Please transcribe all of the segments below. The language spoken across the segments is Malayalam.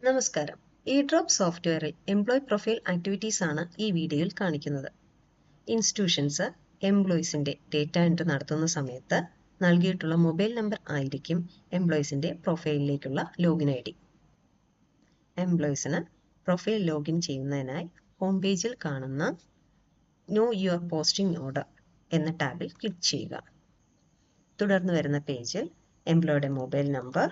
നമസ്കാരം. ഇഡ്രോപ്പ് സോഫ്റ്റ്വെയറിൽ എംപ്ലോയി പ്രൊഫൈൽ ആക്ടിവിറ്റീസ് ആണ് ഈ വീഡിയോയിൽ കാണിക്കുന്നത്. ഇൻസ്റ്റിറ്റ്യൂഷൻസ് എംപ്ലോയീസിന്റെ ഡേറ്റ എൻട്രി നടത്തുന്ന സമയത്ത് നൽകിയിട്ടുള്ള മൊബൈൽ നമ്പർ ആയിരിക്കും എംപ്ലോയീസിന്റെ പ്രൊഫൈലിലേക്കുള്ള ലോഗിൻ ഐ ഡി. എംപ്ലോയീസിന് പ്രൊഫൈൽ ലോഗിൻ ചെയ്യുന്നതിനായി ഹോം പേജിൽ കാണുന്ന നോ യുവർ പോസ്റ്റിംഗ് ഓർഡർ എന്ന ടാബിൽ ക്ലിക്ക് ചെയ്യുക. തുടർന്ന് വരുന്ന പേജിൽ എംപ്ലോയിയുടെ മൊബൈൽ നമ്പർ,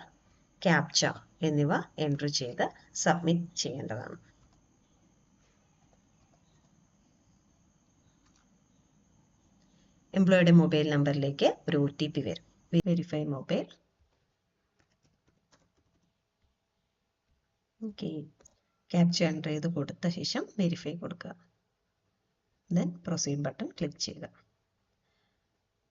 ക്യാപ്ച എന്നിവ എൻട്രി ചെയ്ത് സബ്മിറ്റ് ചെയ്യേണ്ടതാണ്. എംപ്ലോയിയുടെ മൊബൈൽ നമ്പറിലേക്ക് ഒരു OTP വരും. Verify mobile. ക്യാപ്ച എൻട്രി ചെയ്ത് കൊടുത്ത ശേഷം വെരിഫൈ കൊടുക്കുക. ദെൻ പ്രൊസീഡ് ബട്ടൺ ക്ലിക്ക് ചെയ്യുക.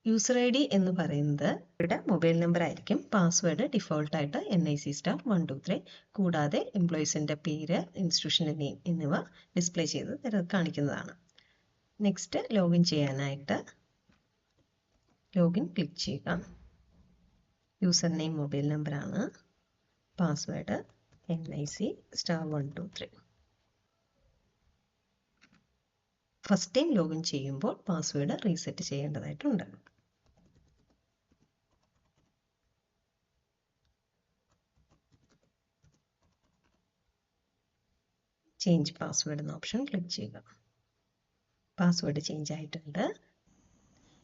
യൂസർ ID എന്ന് പറയുന്നത് ഇവിടെ മൊബൈൽ നമ്പർ ആയിരിക്കും. പാസ്വേഡ് ഡിഫോൾട്ട് ആയിട്ട് NIC*123. കൂടാതെ എംപ്ലോയീസിന്റെ പേര്, ഇൻസ്റ്റിറ്റ്യൂഷന്റെ നെയിം എന്നിവ ഡിസ്പ്ലേ ചെയ്ത് കാണിക്കുന്നതാണ്. നെക്സ്റ്റ് ലോഗിൻ ചെയ്യാനായിട്ട് ലോഗിൻ ക്ലിക്ക് ചെയ്യുക. യൂസർ നെയിം മൊബൈൽ നമ്പർ ആണ്. Password NIC*123. First time login ചെയ്യുമ്പോൾ പാസ്വേഡ് റീസെറ്റ് ചെയ്യേണ്ടതായിട്ടുണ്ട്. ചേഞ്ച് പാസ്വേഡ് എന്ന ഓപ്ഷൻ ക്ലിക്ക് ചെയ്യുക. പാസ്വേഡ് ചേഞ്ച് ആയിട്ടുണ്ട്.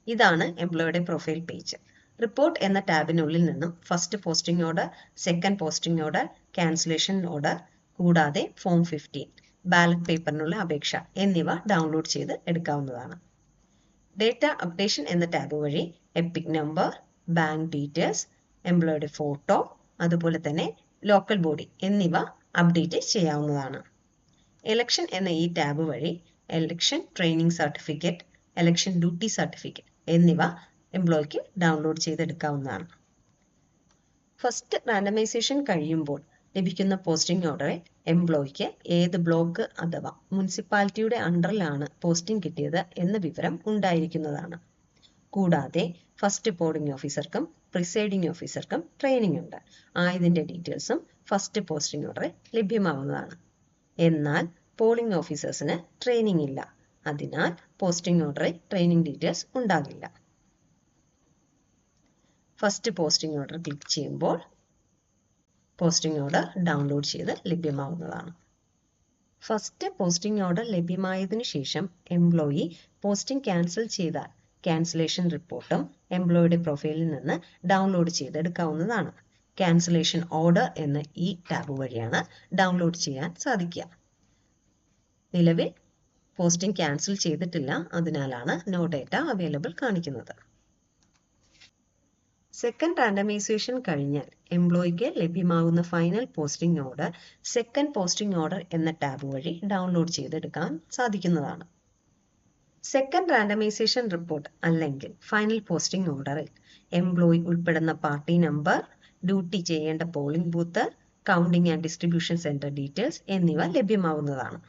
ഇതാണ് എംപ്ലോയിയുടെ പ്രൊഫൈൽ പേജ്. റിപ്പോർട്ട് എന്ന ടാബിനുള്ളിൽ നിന്നും first posting order, second posting order, cancellation order കൂടാതെ ഫോം 15, ബാലറ്റ് പേപ്പറിനുള്ള അപേക്ഷ എന്നിവ ഡൗൺലോഡ് ചെയ്ത് എടുക്കാവുന്നതാണ്. ഡേറ്റ അപ്ഡേഷൻ എന്ന ടാബ് വഴി എപ്പിക് നമ്പർ, ബാങ്ക് ഡീറ്റെയിൽസ്, എംപ്ലോയിയുടെ ഫോട്ടോ, അതുപോലെ തന്നെ ലോക്കൽ ബോഡി എന്നിവ അപ്ഡേറ്റ് ചെയ്യാവുന്നതാണ്. എലക്ഷൻ എന്ന ഈ ടാബ് വഴി election training certificate, election duty certificate എന്നിവ എംപ്ലോയിക്ക് ഡൗൺലോഡ് ചെയ്തെടുക്കാവുന്നതാണ്. ഫസ്റ്റ് റാൻഡമൈസേഷൻ കഴിയുമ്പോൾ ലഭിക്കുന്ന പോസ്റ്റിംഗ് ഓർഡറിൽ എംപ്ലോയിക്ക് ഏത് ബ്ലോക്ക് അഥവാ മുനിസിപ്പാലിറ്റിയുടെ അണ്ടറിലാണ് പോസ്റ്റിംഗ് കിട്ടിയത് എന്ന വിവരം ഉണ്ടായിരിക്കുന്നതാണ്. കൂടാതെ ഫസ്റ്റ് പോളിംഗ് ഓഫീസർക്കും പ്രിസൈഡിംഗ് ഓഫീസർക്കും ട്രെയിനിങ് ഉണ്ട്. ആയതിന്റെ ഡീറ്റെയിൽസും ഫസ്റ്റ് പോസ്റ്റിംഗ് ഓർഡറിൽ ലഭ്യമാവുന്നതാണ്. എന്നാൽ പോളിംഗ് ഓഫീസേഴ്സിന് ട്രെയിനിങ് ഇല്ല. അതിനാൽ പോസ്റ്റിംഗ് ഓർഡറിൽ ട്രെയിനിങ് ഡീറ്റെയിൽസ് ഉണ്ടാകില്ല. ഫസ്റ്റ് പോസ്റ്റിംഗ് ഓർഡർ ക്ലിക്ക് ചെയ്യുമ്പോൾ പോസ്റ്റിംഗ് ഓർഡർ ഡൗൺലോഡ് ചെയ്ത് ലഭ്യമാവുന്നതാണ്. ഫസ്റ്റ് പോസ്റ്റിംഗ് ഓർഡർ ലഭ്യമായതിനു ശേഷം എംപ്ലോയി പോസ്റ്റിംഗ് ക്യാൻസൽ ചെയ്താൽ ക്യാൻസലേഷൻ റിപ്പോർട്ടും എംപ്ലോയിയുടെ പ്രൊഫൈലിൽ നിന്ന് ഡൗൺലോഡ് ചെയ്തെടുക്കാവുന്നതാണ്. ക്യാൻസലേഷൻ ഓർഡർ എന്ന ഈ ടാബ് വഴിയാണ് ഡൗൺലോഡ് ചെയ്യാൻ സാധിക്കുക. നിലവിൽ പോസ്റ്റിംഗ് ക്യാൻസൽ ചെയ്തിട്ടില്ല, അതിനാലാണ് നോ ഡേറ്റ അവൈലബിൾ കാണിക്കുന്നത്. സെക്കൻഡ് റാൻഡമൈസേഷൻ കഴിഞ്ഞാൽ എംപ്ലോയിക്ക് ലഭ്യമാകുന്ന final posting order second posting order എന്ന ടാബ് വഴി ഡൗൺലോഡ് ചെയ്തെടുക്കാൻ സാധിക്കുന്നതാണ്. സെക്കൻഡ് റാൻഡമൈസേഷൻ റിപ്പോർട്ട് അല്ലെങ്കിൽ ഫൈനൽ പോസ്റ്റിംഗ് ഓർഡറിൽ എംപ്ലോയി ഉൾപ്പെടുന്ന പാർട്ടി നമ്പർ, ഡ്യൂട്ടി ചെയ്യേണ്ട polling booth, counting and distribution centre details എന്നിവ ലഭ്യമാവുന്നതാണ്.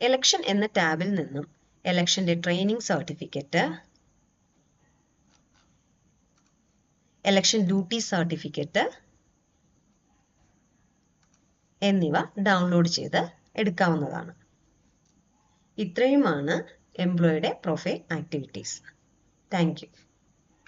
എലക്ഷൻ എന്ന ടാബിൽ നിന്നും എലക്ഷന്റെ training certificate, election duty certificate എന്നിവ ഡൗൺലോഡ് ചെയ്ത് എടുക്കാവുന്നതാണ്. ഇത്രയുമാണ് എംപ്ലോയിയുടെ പ്രൊഫൈൽ ആക്ടിവിറ്റീസ്. Thank U.